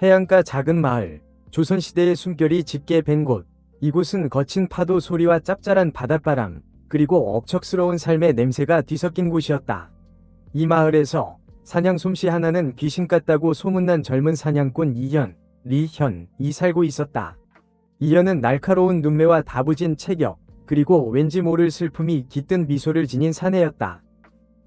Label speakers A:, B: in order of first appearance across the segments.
A: 해안가 작은 마을, 조선시대의 숨결이 짙게 밴 곳. 이곳은 거친 파도 소리와 짭짤한 바닷바람, 그리고 억척스러운 삶의 냄새가 뒤섞인 곳이었다. 이 마을에서 사냥 솜씨 하나는 귀신 같다고 소문난 젊은 사냥꾼 이현, 리현이 살고 있었다. 이현은 날카로운 눈매와 다부진 체격, 그리고 왠지 모를 슬픔이 깃든 미소를 지닌 사내였다.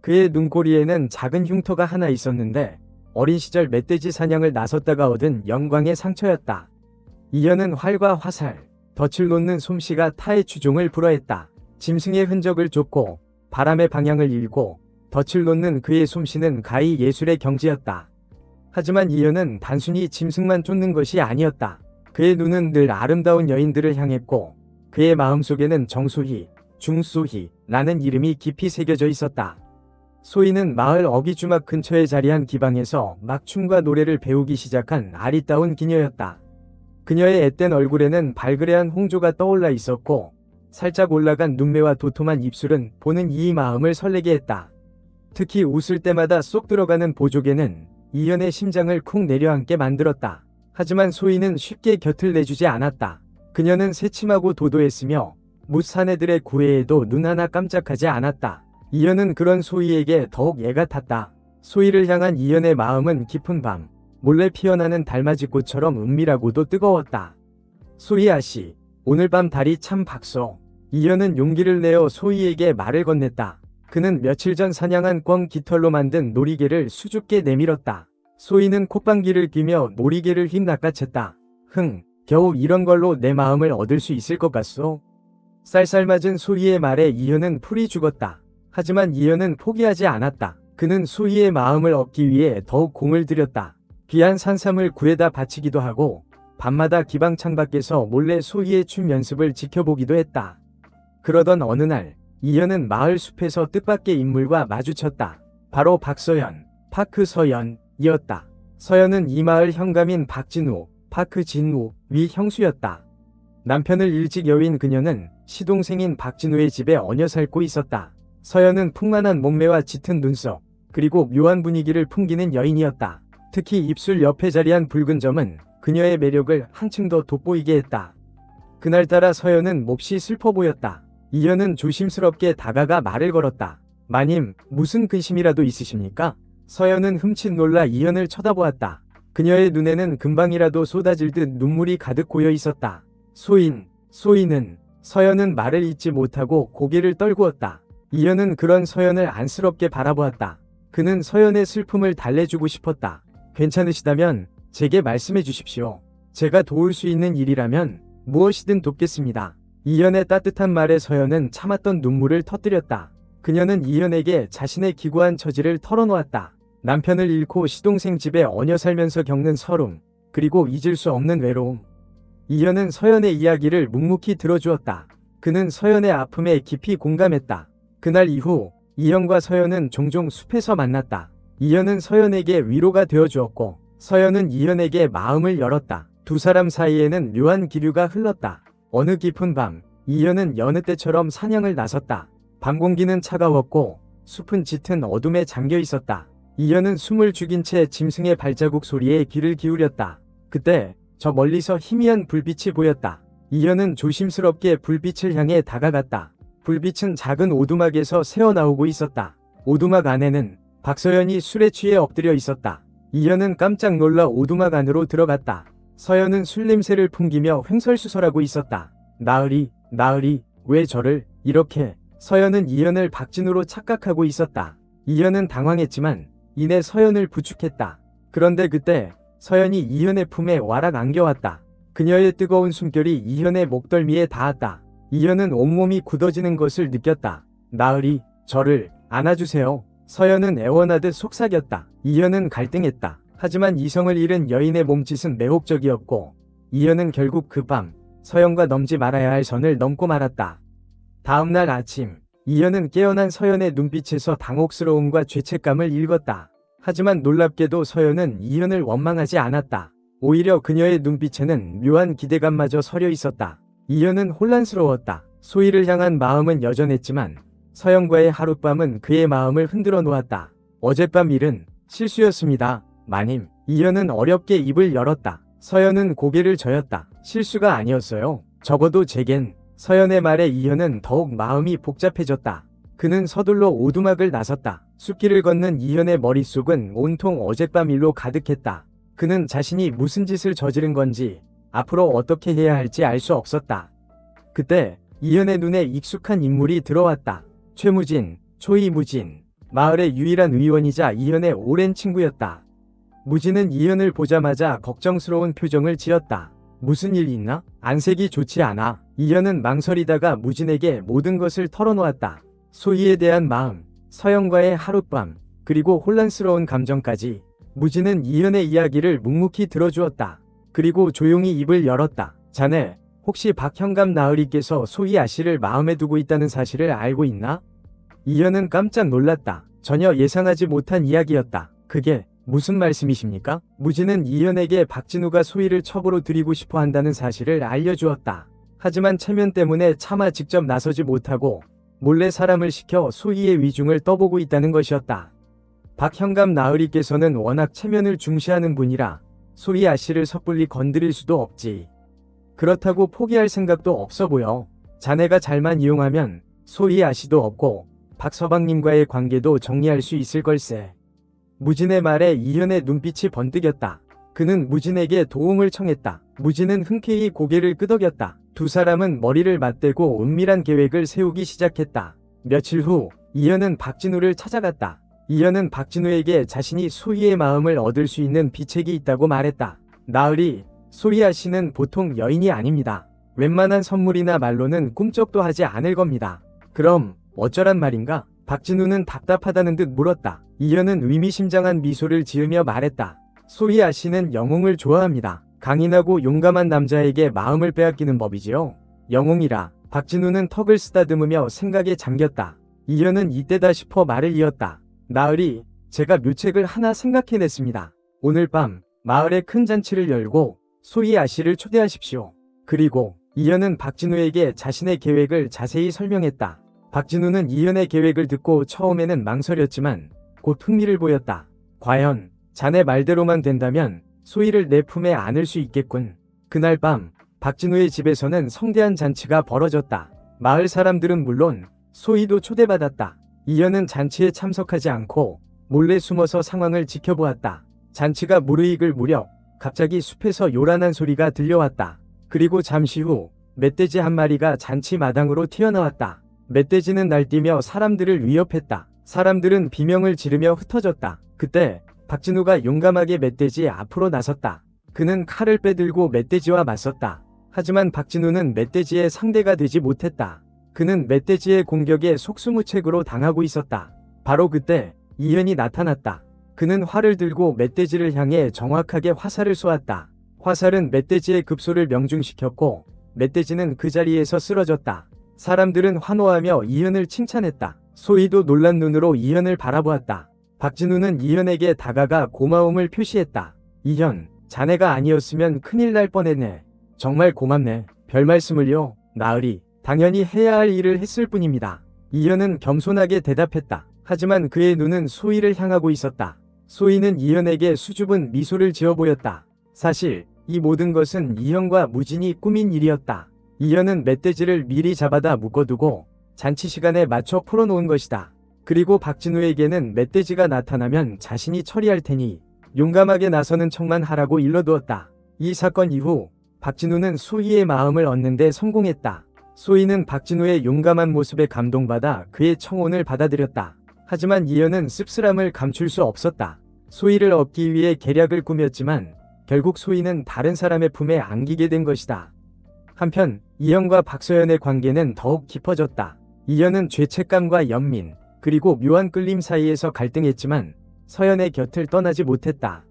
A: 그의 눈꼬리에는 작은 흉터가 하나 있었는데 어린 시절 멧돼지 사냥을 나섰다가 얻은 영광의 상처였다. 이현은 활과 화살, 덫을 놓는 솜씨가 타의 추종을 불허했다. 짐승의 흔적을 쫓고 바람의 방향을 읽고 덫을 놓는 그의 솜씨는 가히 예술의 경지였다. 하지만 이현은 단순히 짐승만 쫓는 것이 아니었다. 그의 눈은 늘 아름다운 여인들을 향했고 그의 마음속에는 정소희, 중소희라는 이름이 깊이 새겨져 있었다. 소희는 마을 어귀주막 근처에 자리한 기방에서 막 춤과 노래를 배우기 시작한 아리따운 기녀였다. 그녀의 앳된 얼굴에는 발그레한 홍조가 떠올라 있었고 살짝 올라간 눈매와 도톰한 입술은 보는 이의 마음을 설레게 했다. 특히 웃을 때마다 쏙 들어가는 보조개는 이현의 심장을 쿵 내려앉게 만들었다. 하지만 소희는 쉽게 곁을 내주지 않았다. 그녀는 새침하고 도도했으며 뭇 사내들의 구애에도 눈 하나 깜짝하지 않았다. 이현은 그런 소희에게 더욱 애가 탔다. 소희를 향한 이현의 마음은 깊은 밤, 몰래 피어나는 달맞이꽃처럼 은밀하고도 뜨거웠다. 소희 아씨, 오늘 밤 달이 참 밝소. 이현은 용기를 내어 소희에게 말을 건넸다. 그는 며칠 전 사냥한 꿩 깃털로 만든 놀이개를 수줍게 내밀었다. 소희는 콧방귀를 뀌며 놀이개를 휙 낚아챘다. 겨우 이런 걸로 내 마음을 얻을 수 있을 것 같소? 쌀쌀맞은 소희의 말에 이현은 풀이 죽었다. 하지만 이현은 포기하지 않았다. 그는 소희의 마음을 얻기 위해 더욱 공을 들였다. 귀한 산삼을 구해다 바치기도 하고 밤마다 기방 창밖에서 몰래 소희의 춤 연습을 지켜보기도 했다. 그러던 어느 날 이현은 마을 숲에서 뜻밖의 인물과 마주쳤다. 바로 박서연, 파크서연이었다. 서연은 이 마을 현감인 박진우, 파크진우의 형수였다. 남편을 일찍 여윈 그녀는 시동생인 박진우의 집에 얹혀 살고 있었다. 서연은 풍만한 몸매와 짙은 눈썹, 그리고 묘한 분위기를 풍기는 여인이었다. 특히 입술 옆에 자리한 붉은 점은 그녀의 매력을 한층 더 돋보이게 했다. 그날따라 서연은 몹시 슬퍼 보였다. 이현은 조심스럽게 다가가 말을 걸었다. 마님, 무슨 근심이라도 있으십니까? 서연은 흠칫 놀라 이현을 쳐다보았다. 그녀의 눈에는 금방이라도 쏟아질 듯 눈물이 가득 고여 있었다. 소인은, 서연은 말을 잇지 못하고 고개를 떨구었다. 이현은 그런 서연을 안쓰럽게 바라보았다. 그는 서연의 슬픔을 달래주고 싶었다. 괜찮으시다면 제게 말씀해 주십시오. 제가 도울 수 있는 일이라면 무엇이든 돕겠습니다. 이현의 따뜻한 말에 서연은 참았던 눈물을 터뜨렸다. 그녀는 이현에게 자신의 기구한 처지를 털어놓았다. 남편을 잃고 시동생 집에 얹혀 살면서 겪는 서름, 그리고 잊을 수 없는 외로움. 이현은 서연의 이야기를 묵묵히 들어주었다. 그는 서연의 아픔에 깊이 공감했다. 그날 이후 이현과 서연은 종종 숲에서 만났다. 이현은 서연에게 위로가 되어주었고 서연은 이현에게 마음을 열었다. 두 사람 사이에는 묘한 기류가 흘렀다. 어느 깊은 밤, 이현은 여느 때처럼 사냥을 나섰다. 밤 공기는 차가웠고 숲은 짙은 어둠에 잠겨 있었다. 이현은 숨을 죽인 채 짐승의 발자국 소리에 귀를 기울였다. 그때 저 멀리서 희미한 불빛이 보였다. 이현은 조심스럽게 불빛을 향해 다가갔다. 불빛은 작은 오두막에서 새어나오고 있었다. 오두막 안에는 박서연이 술에 취해 엎드려 있었다. 이현은 깜짝 놀라 오두막 안으로 들어갔다. 서연은 술 냄새를 풍기며 횡설수설하고 있었다. 나으리, 왜 저를 이렇게? 서연은 이현을 박진우로 착각하고 있었다. 이현은 당황했지만 이내 서연을 부축했다. 그런데 그때 서연이 이현의 품에 와락 안겨왔다. 그녀의 뜨거운 숨결이 이현의 목덜미에 닿았다. 이현은 온몸이 굳어지는 것을 느꼈다. 나으리, 저를 안아주세요. 서연은 애원하듯 속삭였다. 이현은 갈등했다. 하지만 이성을 잃은 여인의 몸짓은 매혹적이었고 이현은 결국 그 밤 서연과 넘지 말아야 할 선을 넘고 말았다. 다음날 아침 이현은 깨어난 서연의 눈빛에서 당혹스러움과 죄책감을 읽었다. 하지만 놀랍게도 서연은 이현을 원망하지 않았다. 오히려 그녀의 눈빛에는 묘한 기대감마저 서려 있었다. 이현은 혼란스러웠다. 소희를 향한 마음은 여전했지만 서연과의 하룻밤은 그의 마음을 흔들어 놓았다. 어젯밤 일은 실수였습니다. 마님. 이현은 어렵게 입을 열었다. 서연은 고개를 저었다. 실수가 아니었어요. 적어도 제겐. 서연의 말에 이현은 더욱 마음이 복잡해졌다. 그는 서둘러 오두막을 나섰다. 숲길을 걷는 이현의 머릿속은 온통 어젯밤 일로 가득했다. 그는 자신이 무슨 짓을 저지른 건지, 앞으로 어떻게 해야 할지 알 수 없었다. 그때 이현의 눈에 익숙한 인물이 들어왔다. 최무진, 초이무진. 마을의 유일한 의원이자 이현의 오랜 친구였다. 무진은 이현을 보자마자 걱정스러운 표정을 지었다. 무슨 일 있나? 안색이 좋지 않아. 이현은 망설이다가 무진에게 모든 것을 털어놓았다. 소희에 대한 마음, 서영과의 하룻밤, 그리고 혼란스러운 감정까지. 무진은 이현의 이야기를 묵묵히 들어주었다. 그리고 조용히 입을 열었다. 자네, 혹시 박현감 나으리께서 소희 아씨를 마음에 두고 있다는 사실을 알고 있나? 이현은 깜짝 놀랐다. 전혀 예상하지 못한 이야기였다. 그게 무슨 말씀이십니까? 무진은 이현에게 박진우가 소희를 첩으로 들이고 싶어 한다는 사실을 알려주었다. 하지만 체면 때문에 차마 직접 나서지 못하고 몰래 사람을 시켜 소희의 위중을 떠보고 있다는 것이었다. 박현감 나으리께서는 워낙 체면을 중시하는 분이라 소희 아씨를 섣불리 건드릴 수도 없지. 그렇다고 포기할 생각도 없어 보여. 자네가 잘만 이용하면 소희 아씨도 없고 박서방님과의 관계도 정리할 수 있을 걸세. 무진의 말에 이현의 눈빛이 번뜩였다. 그는 무진에게 도움을 청했다. 무진은 흔쾌히 고개를 끄덕였다. 두 사람은 머리를 맞대고 은밀한 계획을 세우기 시작했다. 며칠 후 이현은 박진우를 찾아갔다. 이현은 박진우에게 자신이 소희의 마음을 얻을 수 있는 비책이 있다고 말했다. 나으리, 소희 아씨는 보통 여인이 아닙니다. 웬만한 선물이나 말로는 꿈쩍도 하지 않을 겁니다. 그럼 어쩌란 말인가? 박진우는 답답하다는 듯 물었다. 이현은 의미심장한 미소를 지으며 말했다. 소희 아씨는 영웅을 좋아합니다. 강인하고 용감한 남자에게 마음을 빼앗기는 법이지요. 영웅이라. 박진우는 턱을 쓰다듬으며 생각에 잠겼다. 이현은 이때다 싶어 말을 이었다. 나으리, 제가 묘책을 하나 생각해냈습니다. 오늘 밤 마을에 큰 잔치를 열고 소희 아씨를 초대하십시오. 그리고 이현은 박진우에게 자신의 계획을 자세히 설명했다. 박진우는 이현의 계획을 듣고 처음에는 망설였지만 곧 흥미를 보였다. 과연 자네 말대로만 된다면 소희를 내 품에 안을 수 있겠군. 그날 밤 박진우의 집에서는 성대한 잔치가 벌어졌다. 마을 사람들은 물론 소희도 초대받았다. 이현은 잔치에 참석하지 않고 몰래 숨어서 상황을 지켜보았다. 잔치가 무르익을 무렵 갑자기 숲에서 요란한 소리가 들려왔다. 그리고 잠시 후 멧돼지 한 마리가 잔치 마당으로 튀어나왔다. 멧돼지는 날뛰며 사람들을 위협했다. 사람들은 비명을 지르며 흩어졌다. 그때 박진우가 용감하게 멧돼지 앞으로 나섰다. 그는 칼을 빼들고 멧돼지와 맞섰다. 하지만 박진우는 멧돼지의 상대가 되지 못했다. 그는 멧돼지의 공격에 속수무책으로 당하고 있었다. 바로 그때 이현이 나타났다. 그는 활을 들고 멧돼지를 향해 정확하게 화살을 쏘았다. 화살은 멧돼지의 급소를 명중시켰고 멧돼지는 그 자리에서 쓰러졌다. 사람들은 환호하며 이현을 칭찬했다. 소희도 놀란 눈으로 이현을 바라보았다. 박진우는 이현에게 다가가 고마움을 표시했다. 이현, 자네가 아니었으면 큰일 날 뻔했네. 정말 고맙네. 별 말씀을요. 나으리, 당연히 해야 할 일을 했을 뿐입니다. 이현은 겸손하게 대답했다. 하지만 그의 눈은 소희를 향하고 있었다. 소희는 이현에게 수줍은 미소를 지어 보였다. 사실 이 모든 것은 이현과 무진이 꾸민 일이었다. 이현은 멧돼지를 미리 잡아다 묶어두고 잔치 시간에 맞춰 풀어놓은 것이다. 그리고 박진우에게는 멧돼지가 나타나면 자신이 처리할 테니 용감하게 나서는 척만 하라고 일러두었다. 이 사건 이후 박진우는 소희의 마음을 얻는 데 성공했다. 소희는 박진우의 용감한 모습에 감동받아 그의 청혼을 받아들였다. 하지만 이현은 씁쓸함을 감출 수 없었다. 소희를 얻기 위해 계략을 꾸몄지만 결국 소희는 다른 사람의 품에 안기게 된 것이다. 한편 이현과 박서연의 관계는 더욱 깊어졌다. 이현은 죄책감과 연민, 그리고 묘한 끌림 사이에서 갈등했지만 서연의 곁을 떠나지 못했다.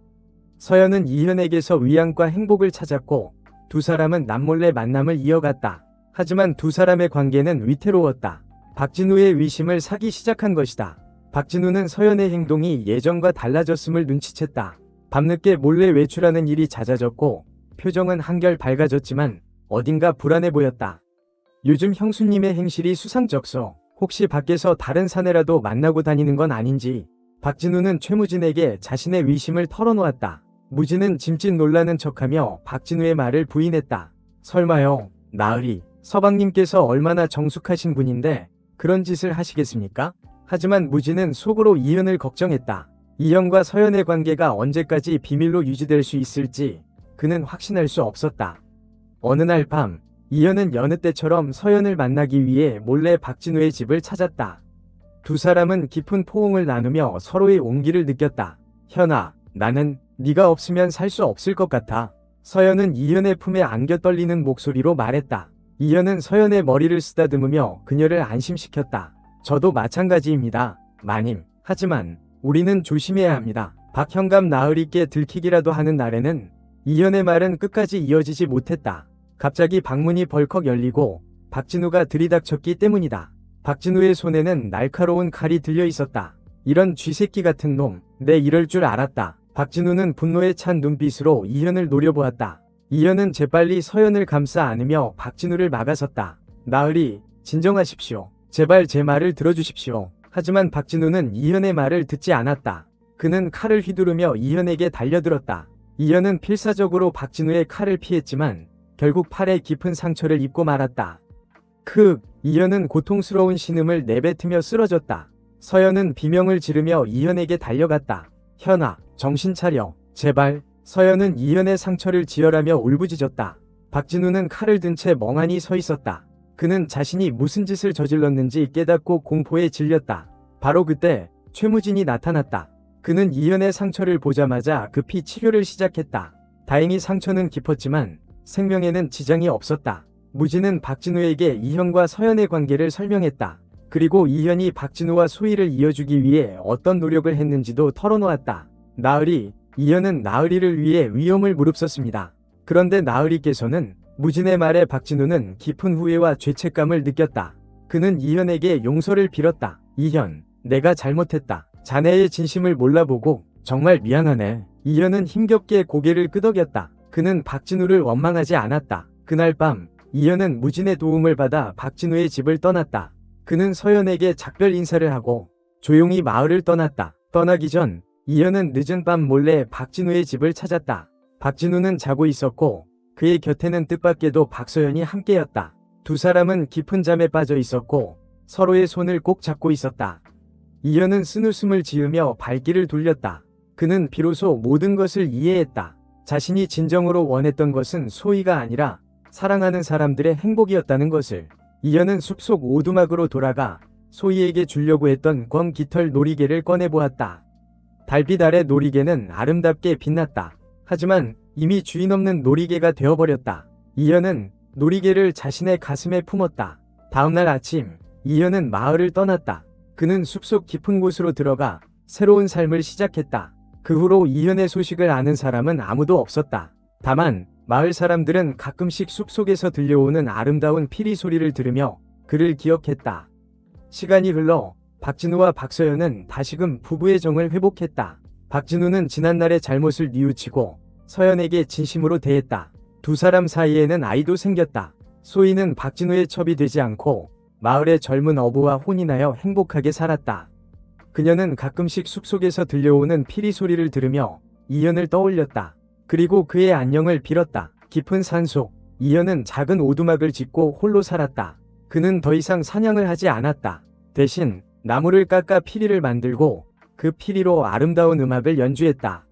A: 서연은 이현에게서 위안과 행복을 찾았고 두 사람은 남몰래 만남을 이어갔다. 하지만 두 사람의 관계는 위태로웠다. 박진우의 위심을 사기 시작한 것이다. 박진우는 서연의 행동이 예전과 달라졌음을 눈치챘다. 밤늦게 몰래 외출하는 일이 잦아졌고 표정은 한결 밝아졌지만 어딘가 불안해 보였다. 요즘 형수님의 행실이 수상쩍소. 혹시 밖에서 다른 사내라도 만나고 다니는 건 아닌지. 박진우는 최무진에게 자신의 위심을 털어놓았다. 무진은 짐짓 놀라는 척하며 박진우의 말을 부인했다. 설마요, 나으리. 서방님께서 얼마나 정숙하신 분인데 그런 짓을 하시겠습니까? 하지만 무진은 속으로 이현을 걱정했다. 이현과 서연의 관계가 언제까지 비밀로 유지될 수 있을지 그는 확신할 수 없었다. 어느 날 밤, 이현은 여느 때처럼 서연을 만나기 위해 몰래 박진우의 집을 찾았다. 두 사람은 깊은 포옹을 나누며 서로의 온기를 느꼈다. 현아, 나는 네가 없으면 살 수 없을 것 같아. 서연은 이현의 품에 안겨 떨리는 목소리로 말했다. 이현은 서연의 머리를 쓰다듬으며 그녀를 안심시켰다. 저도 마찬가지입니다, 마님. 하지만 우리는 조심해야 합니다. 박현감 나으리께 들키기라도 하는 날에는. 이현의 말은 끝까지 이어지지 못했다. 갑자기 방문이 벌컥 열리고 박진우가 들이닥쳤기 때문이다. 박진우의 손에는 날카로운 칼이 들려 있었다. 이런 쥐새끼 같은 놈, 내 이럴 줄 알았다. 박진우는 분노에 찬 눈빛으로 이현을 노려보았다. 이현은 재빨리 서연을 감싸 안으며 박진우를 막아섰다. 나으리, 진정하십시오. 제발 제 말을 들어주십시오. 하지만 박진우는 이현의 말을 듣지 않았다. 그는 칼을 휘두르며 이현에게 달려들었다. 이현은 필사적으로 박진우의 칼을 피했지만 결국 팔에 깊은 상처를 입고 말았다. 이현은 고통스러운 신음을 내뱉으며 쓰러졌다. 서연은 비명을 지르며 이현에게 달려갔다. 현아, 정신 차려. 제발. 서연은 이현의 상처를 지혈하며 울부짖었다. 박진우는 칼을 든 채 멍하니 서 있었다. 그는 자신이 무슨 짓을 저질렀는지 깨닫고 공포에 질렸다. 바로 그때 최무진이 나타났다. 그는 이현의 상처를 보자마자 급히 치료를 시작했다. 다행히 상처는 깊었지만 생명에는 지장이 없었다. 무진은 박진우에게 이현과 서연의 관계를 설명했다. 그리고 이현이 박진우와 소희를 이어주기 위해 어떤 노력을 했는지도 털어놓았다. 나으리, 이현은 나으리를 위해 위험을 무릅썼습니다. 그런데 나으리께서는. 무진의 말에 박진우는 깊은 후회와 죄책감을 느꼈다. 그는 이현에게 용서를 빌었다. 이현, 내가 잘못했다. 자네의 진심을 몰라보고 정말 미안하네. 이현은 힘겹게 고개를 끄덕였다. 그는 박진우를 원망하지 않았다. 그날 밤, 이현은 무진의 도움을 받아 박진우의 집을 떠났다. 그는 서연에게 작별 인사를 하고 조용히 마을을 떠났다. 떠나기 전 이현은 늦은 밤 몰래 박진우의 집을 찾았다. 박진우는 자고 있었고 그의 곁에는 뜻밖에도 박서연이 함께였다. 두 사람은 깊은 잠에 빠져 있었고 서로의 손을 꼭 잡고 있었다. 이현은 쓴웃음을 지으며 발길을 돌렸다. 그는 비로소 모든 것을 이해했다. 자신이 진정으로 원했던 것은 소희가 아니라 사랑하는 사람들의 행복이었다는 것을. 이현은 숲속 오두막으로 돌아가 소희에게 주려고 했던 검 깃털 놀이개를 꺼내보았다. 달빛 아래 놀이개는 아름답게 빛났다. 하지만 이미 주인 없는 놀이개가 되어버렸다. 이현은 놀이개를 자신의 가슴에 품었다. 다음날 아침, 이현은 마을을 떠났다. 그는 숲속 깊은 곳으로 들어가 새로운 삶을 시작했다. 그 후로 이현의 소식을 아는 사람은 아무도 없었다. 다만 마을 사람들은 가끔씩 숲속에서 들려오는 아름다운 피리 소리를 들으며 그를 기억했다. 시간이 흘러 박진우와 박서연은 다시금 부부의 정을 회복했다. 박진우는 지난날의 잘못을 뉘우치고 서연에게 진심으로 대했다. 두 사람 사이에는 아이도 생겼다. 소희는 박진우의 첩이 되지 않고 마을의 젊은 어부와 혼인하여 행복하게 살았다. 그녀는 가끔씩 숲속에서 들려오는 피리 소리를 들으며 이현을 떠올렸다. 그리고 그의 안녕을 빌었다. 깊은 산속, 이현은 작은 오두막을 짓고 홀로 살았다. 그는 더 이상 사냥을 하지 않았다. 대신 나무를 깎아 피리를 만들고 그 피리로 아름다운 음악을 연주했다.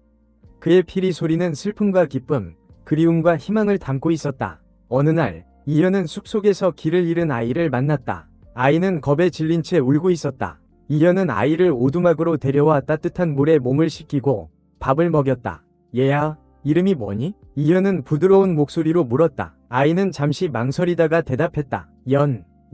A: 그의 피리 소리는 슬픔과 기쁨, 그리움과 희망을 담고 있었다. 어느 날, 이현은 숲속에서 길을 잃은 아이를 만났다. 아이는 겁에 질린 채 울고 있었다. 이현은 아이를 오두막으로 데려와 따뜻한 물에 몸을 씻기고 밥을 먹였다. 얘야, 이름이 뭐니? 이현은 부드러운 목소리로 물었다. 아이는 잠시 망설이다가 대답했다.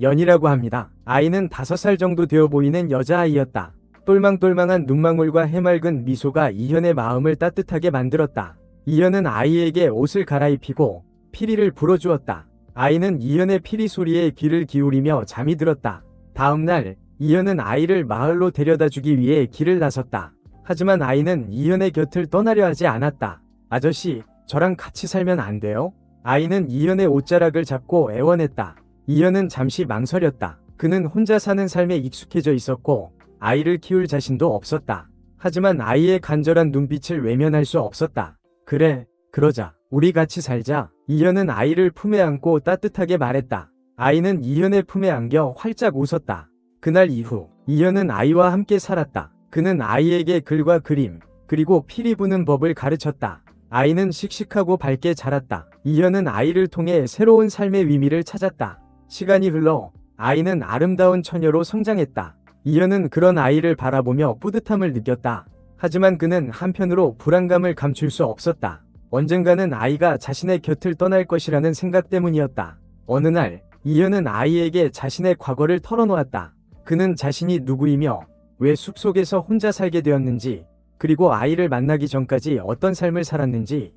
A: 연이라고 합니다. 아이는 5살 정도 되어 보이는 여자아이였다. 똘망똘망한 눈망울과 해맑은 미소가 이현의 마음을 따뜻하게 만들었다. 이현은 아이에게 옷을 갈아입히고 피리를 불어주었다. 아이는 이현의 피리 소리에 귀를 기울이며 잠이 들었다. 다음날 이현은 아이를 마을로 데려다주기 위해 길을 나섰다. 하지만 아이는 이현의 곁을 떠나려 하지 않았다. 아저씨, 저랑 같이 살면 안 돼요? 아이는 이현의 옷자락을 잡고 애원했다. 이현은 잠시 망설였다. 그는 혼자 사는 삶에 익숙해져 있었고 아이를 키울 자신도 없었다. 하지만 아이의 간절한 눈빛을 외면할 수 없었다. 그래, 그러자. 우리 같이 살자. 이현은 아이를 품에 안고 따뜻하게 말했다. 아이는 이현의 품에 안겨 활짝 웃었다. 그날 이후 이현은 아이와 함께 살았다. 그는 아이에게 글과 그림, 그리고 피리 부는 법을 가르쳤다. 아이는 씩씩하고 밝게 자랐다. 이현은 아이를 통해 새로운 삶의 의미를 찾았다. 시간이 흘러 아이는 아름다운 처녀로 성장했다. 이현은 그런 아이를 바라보며 뿌듯함을 느꼈다. 하지만 그는 한편으로 불안감을 감출 수 없었다. 언젠가는 아이가 자신의 곁을 떠날 것이라는 생각 때문이었다. 어느 날 이현은 아이에게 자신의 과거를 털어놓았다. 그는 자신이 누구이며 왜 숲속에서 혼자 살게 되었는지, 그리고 아이를 만나기 전까지 어떤 삶을 살았는지.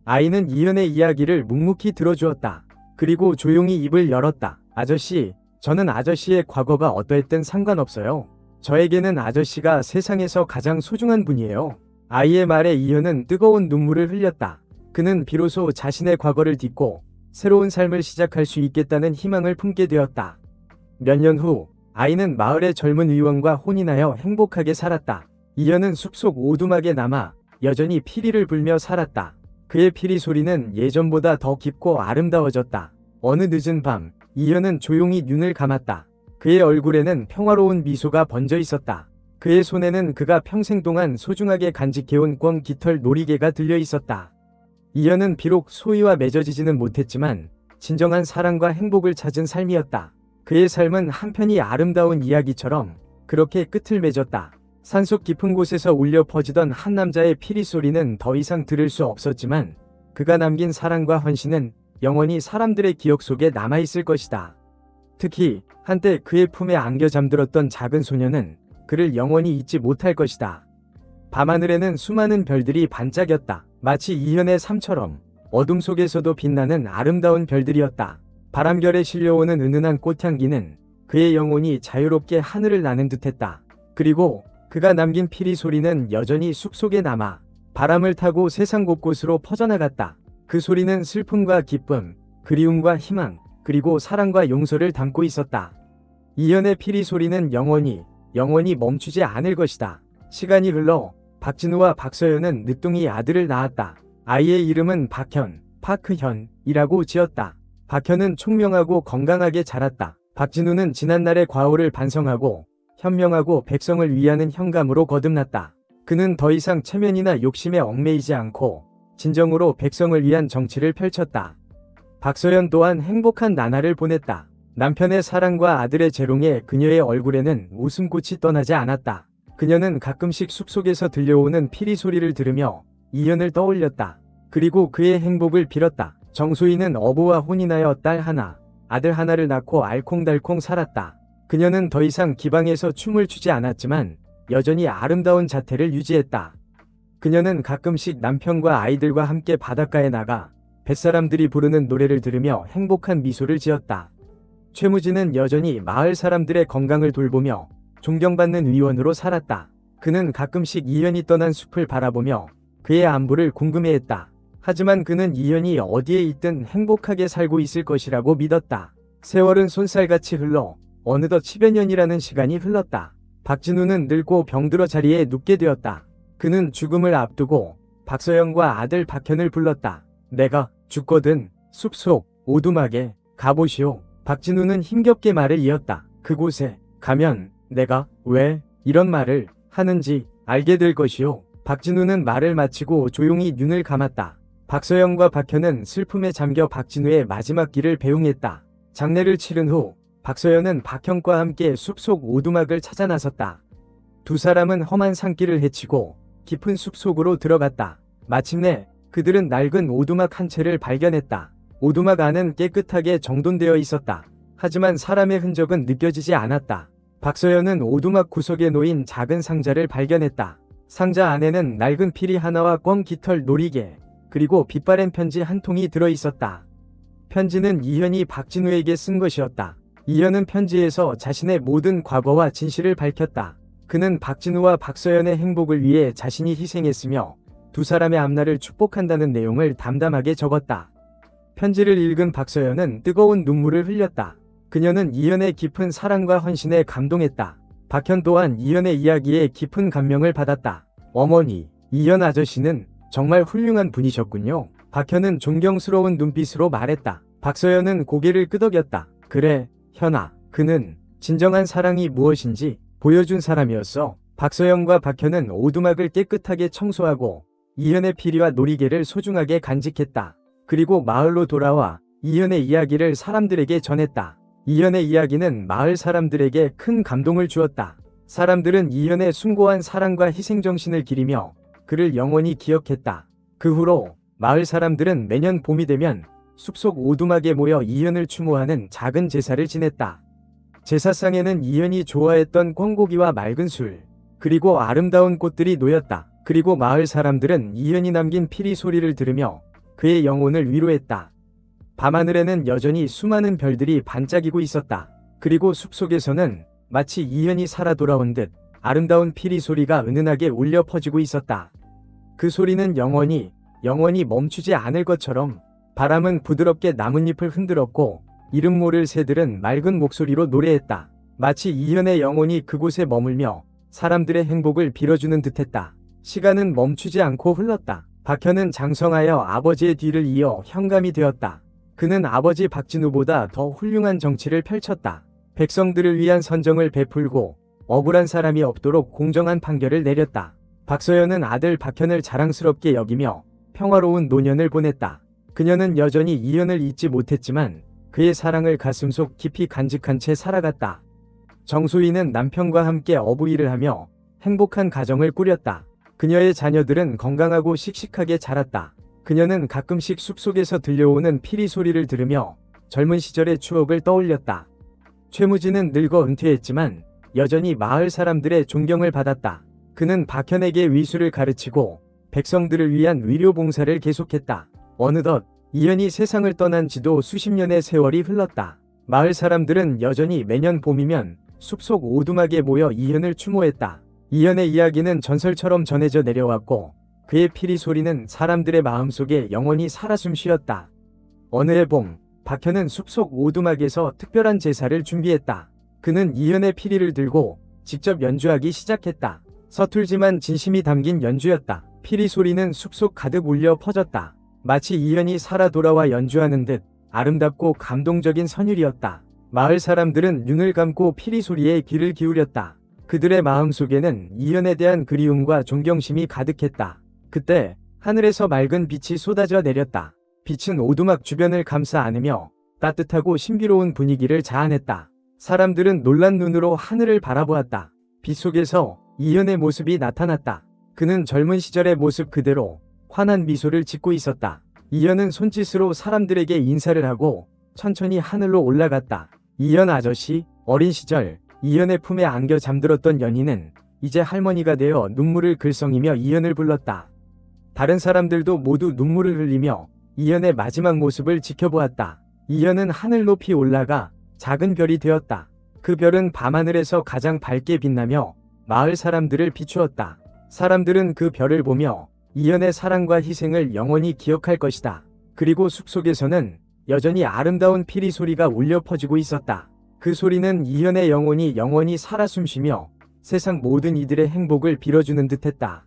A: 아이는 이현의 이야기를 묵묵히 들어주었다. 그리고 조용히 입을 열었다. 아저씨, 저는 아저씨의 과거가 어떠했든 상관없어요. 저에게는 아저씨가 세상에서 가장 소중한 분이에요. 아이의 말에 이현은 뜨거운 눈물을 흘렸다. 그는 비로소 자신의 과거를 딛고 새로운 삶을 시작할 수 있겠다는 희망을 품게 되었다. 몇 년 후 아이는 마을의 젊은 의원과 혼인하여 행복하게 살았다. 이현은 숲속 오두막에 남아 여전히 피리를 불며 살았다. 그의 피리 소리는 예전보다 더 깊고 아름다워졌다. 어느 늦은 밤 이현은 조용히 눈을 감았다. 그의 얼굴에는 평화로운 미소가 번져 있었다. 그의 손에는 그가 평생 동안 소중하게 간직해온 꿩 깃털 놀이개가 들려 있었다. 이현은 비록 소위와 맺어지지는 못했지만 진정한 사랑과 행복을 찾은 삶이었다. 그의 삶은 한편이 아름다운 이야기처럼 그렇게 끝을 맺었다. 산속 깊은 곳에서 울려 퍼지던 한 남자의 피리 소리는 더 이상 들을 수 없었지만 그가 남긴 사랑과 헌신은 영원히 사람들의 기억 속에 남아있을 것이다. 특히 한때 그의 품에 안겨 잠들었던 작은 소녀는 그를 영원히 잊지 못할 것이다. 밤하늘에는 수많은 별들이 반짝였다. 마치 이현의 삶처럼 어둠 속에서도 빛나는 아름다운 별들이었다. 바람결에 실려오는 은은한 꽃향기는 그의 영혼이 자유롭게 하늘을 나는 듯했다. 그리고 그가 남긴 피리 소리는 여전히 숲속에 남아 바람을 타고 세상 곳곳으로 퍼져나갔다. 그 소리는 슬픔과 기쁨, 그리움과 희망, 그리고 사랑과 용서를 담고 있었다. 이현의 피리 소리는 영원히 멈추지 않을 것이다. 시간이 흘러 박진우와 박서연은 늦둥이 아들을 낳았다. 아이의 이름은 파크현이라고 지었다. 박현은 총명하고 건강하게 자랐다. 박진우는 지난날의 과오를 반성하고 현명하고 백성을 위하는 현감으로 거듭났다. 그는 더 이상 체면이나 욕심에 얽매이지 않고 진정으로 백성을 위한 정치를 펼쳤다. 박서연 또한 행복한 나날을 보냈다. 남편의 사랑과 아들의 재롱에 그녀의 얼굴에는 웃음꽃이 떠나지 않았다. 그녀는 가끔씩 숲속에서 들려오는 피리 소리를 들으며 이현을 떠올렸다. 그리고 그의 행복을 빌었다. 정소희는 어부와 혼인하여 딸 하나, 아들 하나를 낳고 알콩달콩 살았다. 그녀는 더 이상 기방에서 춤을 추지 않았지만 여전히 아름다운 자태를 유지했다. 그녀는 가끔씩 남편과 아이들과 함께 바닷가에 나가 뱃사람들이 부르는 노래를 들으며 행복한 미소를 지었다. 최무진은 여전히 마을 사람들의 건강을 돌보며 존경받는 의원으로 살았다. 그는 가끔씩 이현이 떠난 숲을 바라보며 그의 안부를 궁금해했다. 하지만 그는 이현이 어디에 있든 행복하게 살고 있을 것이라고 믿었다. 세월은 손살같이 흘러 어느덧 10여 년이라는 시간이 흘렀다. 박진우는 늙고 병들어 자리에 눕게 되었다. 그는 죽음을 앞두고 박서연과 아들 박현을 불렀다. 내가 죽거든 숲속 오두막에 가보시오. 박진우는 힘겹게 말을 이었다. 그곳에 가면 내가 왜 이런 말을 하는지 알게 될 것이오. 박진우는 말을 마치고 조용히 눈을 감았다. 박서연과 박현은 슬픔에 잠겨 박진우의 마지막 길을 배웅했다. 장례를 치른 후 박서연은 박현과 함께 숲속 오두막을 찾아 나섰다. 두 사람은 험한 산길을 헤치고 깊은 숲속으로 들어갔다. 마침내 그들은 낡은 오두막 한 채를 발견했다. 오두막 안은 깨끗하게 정돈되어 있었다. 하지만 사람의 흔적은 느껴지지 않았다. 박서연은 오두막 구석에 놓인 작은 상자를 발견했다. 상자 안에는 낡은 피리 하나와 꿩 깃털 놀이개, 그리고 빛바랜 편지 한 통이 들어있었다. 편지는 이현이 박진우에게 쓴 것이었다. 이현은 편지에서 자신의 모든 과거와 진실을 밝혔다. 그는 박진우와 박서연의 행복을 위해 자신이 희생했으며 두 사람의 앞날을 축복한다는 내용을 담담하게 적었다. 편지를 읽은 박서연은 뜨거운 눈물을 흘렸다. 그녀는 이현의 깊은 사랑과 헌신에 감동했다. 박현 또한 이현의 이야기에 깊은 감명을 받았다. 어머니, 이현 아저씨는 정말 훌륭한 분이셨군요. 박현은 존경스러운 눈빛으로 말했다. 박서연은 고개를 끄덕였다. 그래, 현아. 그는 진정한 사랑이 무엇인지 보여준 사람이었어. 박서연과 박현은 오두막을 깨끗하게 청소하고 이현의 피리와 놀이개를 소중하게 간직했다. 그리고 마을로 돌아와 이현의 이야기를 사람들에게 전했다. 이현의 이야기는 마을 사람들에게 큰 감동을 주었다. 사람들은 이현의 숭고한 사랑과 희생정신을 기리며 그를 영원히 기억했다. 그 후로 마을 사람들은 매년 봄이 되면 숲속 오두막에 모여 이현을 추모하는 작은 제사를 지냈다. 제사상에는 이현이 좋아했던 꿩고기와 맑은 술, 그리고 아름다운 꽃들이 놓였다. 그리고 마을 사람들은 이현이 남긴 피리 소리를 들으며 그의 영혼을 위로했다. 밤하늘에는 여전히 수많은 별들이 반짝이고 있었다. 그리고 숲속에서는 마치 이현이 살아 돌아온 듯 아름다운 피리 소리가 은은하게 울려 퍼지고 있었다. 그 소리는 영원히 멈추지 않을 것처럼 바람은 부드럽게 나뭇잎을 흔들었고 이름 모를 새들은 맑은 목소리로 노래했다. 마치 이현의 영혼이 그곳에 머물며 사람들의 행복을 빌어주는 듯했다. 시간은 멈추지 않고 흘렀다. 박현은 장성하여 아버지의 뒤를 이어 현감이 되었다. 그는 아버지 박진우보다 더 훌륭한 정치를 펼쳤다. 백성들을 위한 선정을 베풀고 억울한 사람이 없도록 공정한 판결을 내렸다. 박서연은 아들 박현을 자랑스럽게 여기며 평화로운 노년을 보냈다. 그녀는 여전히 이현을 잊지 못했지만 그의 사랑을 가슴속 깊이 간직한 채 살아갔다. 정소희는 남편과 함께 어부일을 하며 행복한 가정을 꾸렸다. 그녀의 자녀들은 건강하고 씩씩하게 자랐다. 그녀는 가끔씩 숲속에서 들려오는 피리 소리를 들으며 젊은 시절의 추억을 떠올렸다. 최무진은 늙어 은퇴했지만 여전히 마을 사람들의 존경을 받았다. 그는 박현에게 위술을 가르치고 백성들을 위한 위료 봉사를 계속했다. 어느덧 이현이 세상을 떠난 지도 수십 년의 세월이 흘렀다. 마을 사람들은 여전히 매년 봄이면 숲속 오두막에 모여 이현을 추모했다. 이현의 이야기는 전설처럼 전해져 내려왔고 그의 피리 소리는 사람들의 마음속에 영원히 살아 숨쉬었다. 어느 해 봄, 박현은 숲속 오두막에서 특별한 제사를 준비했다. 그는 이현의 피리를 들고 직접 연주하기 시작했다. 서툴지만 진심이 담긴 연주였다. 피리 소리는 숲속 가득 울려 퍼졌다. 마치 이현이 살아 돌아와 연주하는 듯 아름답고 감동적인 선율이었다. 마을 사람들은 눈을 감고 피리 소리에 귀를 기울였다. 그들의 마음속에는 이현에 대한 그리움과 존경심이 가득했다. 그때 하늘에서 맑은 빛이 쏟아져 내렸다. 빛은 오두막 주변을 감싸 안으며 따뜻하고 신비로운 분위기를 자아냈다. 사람들은 놀란 눈으로 하늘을 바라보았다. 빛 속에서 이현의 모습이 나타났다. 그는 젊은 시절의 모습 그대로 환한 미소를 짓고 있었다. 이현은 손짓으로 사람들에게 인사를 하고 천천히 하늘로 올라갔다. 이현 아저씨, 어린 시절 이현의 품에 안겨 잠들었던 연희는 이제 할머니가 되어 눈물을 글썽이며 이현을 불렀다. 다른 사람들도 모두 눈물을 흘리며 이현의 마지막 모습을 지켜보았다. 이현은 하늘 높이 올라가 작은 별이 되었다. 그 별은 밤하늘에서 가장 밝게 빛나며 마을 사람들을 비추었다. 사람들은 그 별을 보며 이현의 사랑과 희생을 영원히 기억할 것이다. 그리고 숲속에서는 여전히 아름다운 피리 소리가 울려 퍼지고 있었다. 그 소리는 이현의 영혼이 살아 숨쉬며 세상 모든 이들의 행복을 빌어주는 듯했다.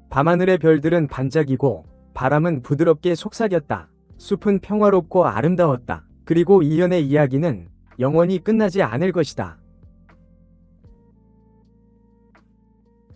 A: 밤하늘의 별들은 반짝이고 바람은 부드럽게 속삭였다. 숲은 평화롭고 아름다웠다. 그리고 이현의 이야기는 영원히 끝나지 않을 것이다.